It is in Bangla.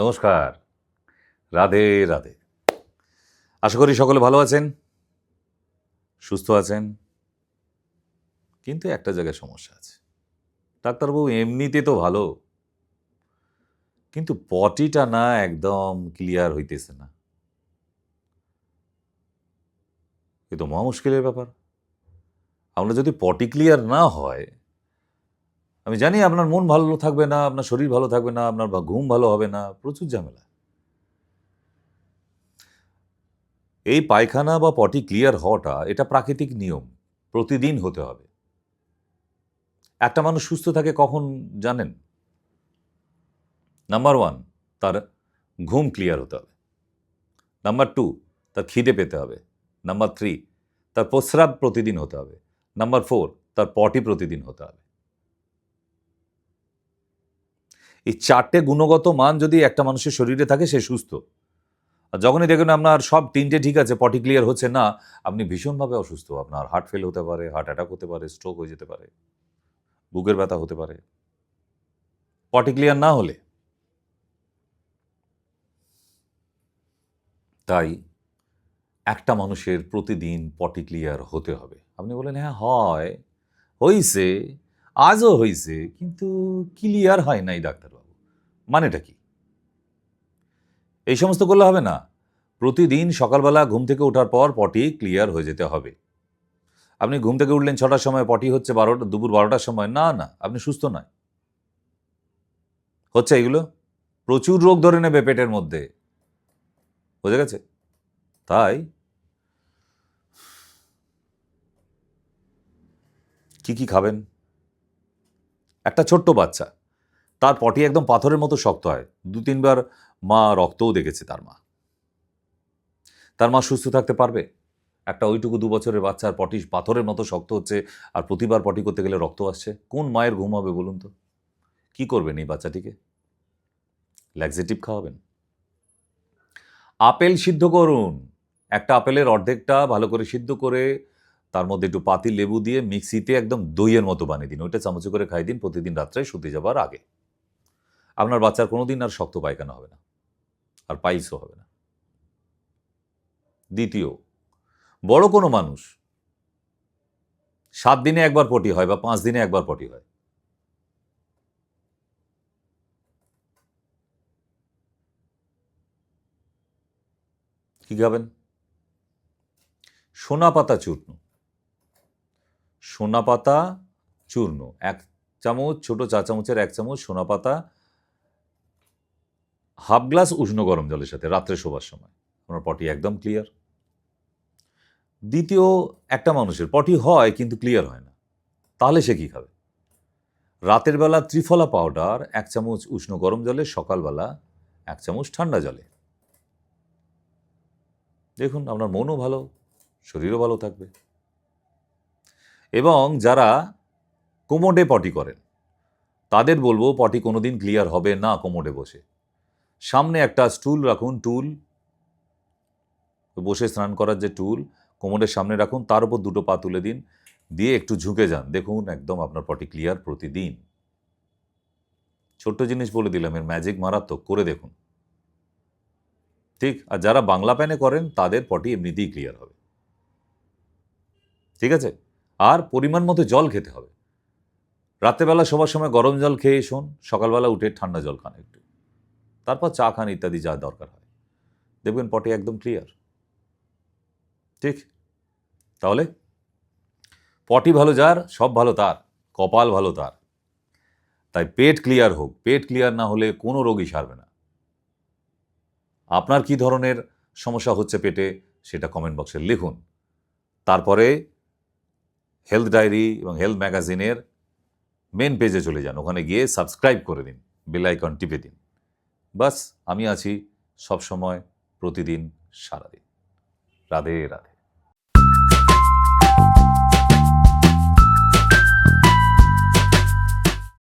নমস্কার, রাধে রাধে। আশা করি সকলে ভালো আছেন, সুস্থ আছেন, কিন্তু একটা জায়গায় সমস্যা আছে। ডাক্তারবাবু এমনিতে তো ভালো, কিন্তু পটিটা না একদম ক্লিয়ার হইতেছে না। এ তো মহা মুশকিলের ব্যাপার। আপনার যদি পটি ক্লিয়ার না হয়, আমি জানি আপনার মন ভালো থাকবে না, আপনার শরীর ভালো থাকবে না, আপনার ঘুম ভালো হবে না, প্রচুর ঝামেলা। এই পায়খানা বা পটি ক্লিয়ার হওয়াটা এটা প্রাকৃতিক নিয়ম, প্রতিদিন হতে হবে। একটা মানুষ সুস্থ থাকে কখন জানেন? নাম্বার 1, তার ঘুম ক্লিয়ার হতে হবে। নাম্বার 2, তার খিদে পেতে হবে। নাম্বার 3, তার প্রস্রাব প্রতিদিন হতে হবে। নাম্বার 4, তার পটি প্রতিদিন হতে হবে। এই 4টে গুণগত মান যদি একটা মানুষের শরীরে থাকে, সে সুস্থ। আর যখনই দেখবেন আপনার সব 3টে ঠিক আছে, পটি ক্লিয়ার হচ্ছে না, আপনি ভীষণভাবে অসুস্থ। আপনার হার্ট ফেল হতে পারে, হার্ট অ্যাটাক হতে পারে, স্ট্রোক হয়ে যেতে পারে, বুকের ব্যথা হতে পারে, পটি ক্লিয়ার না হলে। তাই একটা মানুষের প্রতিদিন পটি ক্লিয়ার হতে হবে। আপনি বলেন, হ্যাঁ হয়, হইছে, আজও হইছে, কিন্তু ক্লিয়ার হয় নাই ডাক্তারবাবু। মানেটা কি? এই সমস্ত করলে হবে না। প্রতিদিন সকালবেলা ঘুম থেকে ওঠার পর পটি ক্লিয়ার হয়ে যেতে হবে। আপনি ঘুম থেকে উঠলেন 6টার সময়, পটি হচ্ছে দুপুর 12টার সময়, না না, আপনি সুস্থ নয়। হচ্ছে এগুলো প্রচুর রোগ ধরে নেবে পেটের মধ্যে, বোঝা গেছে? তাই কি খাবেন? একটা ছোট্ট বাচ্চা, তার পটি একদম পাথরের মতো শক্ত হয়। 2-3 বার মা রক্তও দেখেছে তার মা সুস্থ থাকতে পারবে? একটা ওইটুকু 2 বছরের বাচ্চার পটি পাথরের মতো শক্ত হচ্ছে, আর প্রতিবার পটি করতে গেলে রক্ত আসছে। কোন মায়ের ঘুম হবে বলুন তো? কি করবেন এই বাচ্চাটিকে? ল্যাক্সেটিভ খাওয়াবেন? আপেল সিদ্ধ করুন। একটা আপেলের অর্ধেকটা ভালো করে সিদ্ধ করে তার মধ্যে একটু পাতি লেবু দিয়ে মিক্সিতে একদম দইয়ের মতো বানিয়ে দিন। ওইটা চামচে করে খাই দিন প্রতিদিন রাত্রে শুতে যাবার আগে। আপনার বাচ্চার কোনোদিন আর শক্ত পায়খানা হবে না, আর পাইলসও হবে না। দ্বিতীয়, বড় কোনো মানুষ 7 দিনে একবার পটি হয় বা 5 দিনে একবার পটি হয়, কি খাবেন? সোনাপাতা চূর্ণ। সোনাপাতা চূর্ণ 1 চামচ, ছোট চা চামচের 1 চামচ সোনাপাতা, হাফ গ্লাস উষ্ণ গরম জলের সাথে রাত্রে শোবার সময়, আপনার পটি একদম ক্লিয়ার। দ্বিতীয়, একটা মানুষের পটি হয় কিন্তু ক্লিয়ার হয় না, তাহলে সে কি খাবে? রাতের বেলা ত্রিফলা পাউডার 1 চামচ উষ্ণ গরম জলে, সকালবেলা 1 চামচ ঠান্ডা জলে। দেখুন আপনার মনও ভালো, শরীরও ভালো থাকবে। এবং যারা কোমোডে পটি করেন, তাদের বলবো পটি কোনোদিন ক্লিয়ার হবে না কোমোডে বসে। সামনে একটা স্টুল রাখুন, টুল, বসে স্নান করার যে টুল, কোমরের সামনে রাখুন, তার উপর 2টো পা তুলে দিন, দিয়ে একটু ঝুঁকে যান, দেখুন একদম আপনার পটি ক্লিয়ার প্রতিদিন। ছোট্ট জিনিস বলে দিলাম, এর ম্যাজিক মারাত্মক, করে দেখুন। ঠিক? আর যারা বাংলা প্যানে করেন তাদের পটি এমনিতেই ক্লিয়ার হবে। ঠিক আছে? আর পরিমাণ মতো জল খেতে হবে। রাত্রেবেলা শোবার সময় গরম জল খেয়ে শোন, সকালবেলা উঠে ঠান্ডা জল খান একটু, তারপর চা খান ইত্যাদি যা দরকার হয়, দেখবেন পটি একদম ক্লিয়ার। ঠিক? তাহলে পটি ভালো যার, সব ভালো তার, কপাল ভালো তার। তাই পেট ক্লিয়ার হোক। পেট ক্লিয়ার না হলে কোনো রোগই সারবে না। আপনার কি ধরনের সমস্যা হচ্ছে পেটে, সেটা কমেন্ট বক্সে লিখুন। তারপরে হেলথ ডায়েরি এবং হেলথ ম্যাগাজিনের মেন পেজে চলে যান, ওখানে গিয়ে সাবস্ক্রাইব করে দিন, বেল আইকন টিপে দিন। বাস, আমি আছি সবসময়, প্রতিদিন, সারাদিন। রাধে রাধে।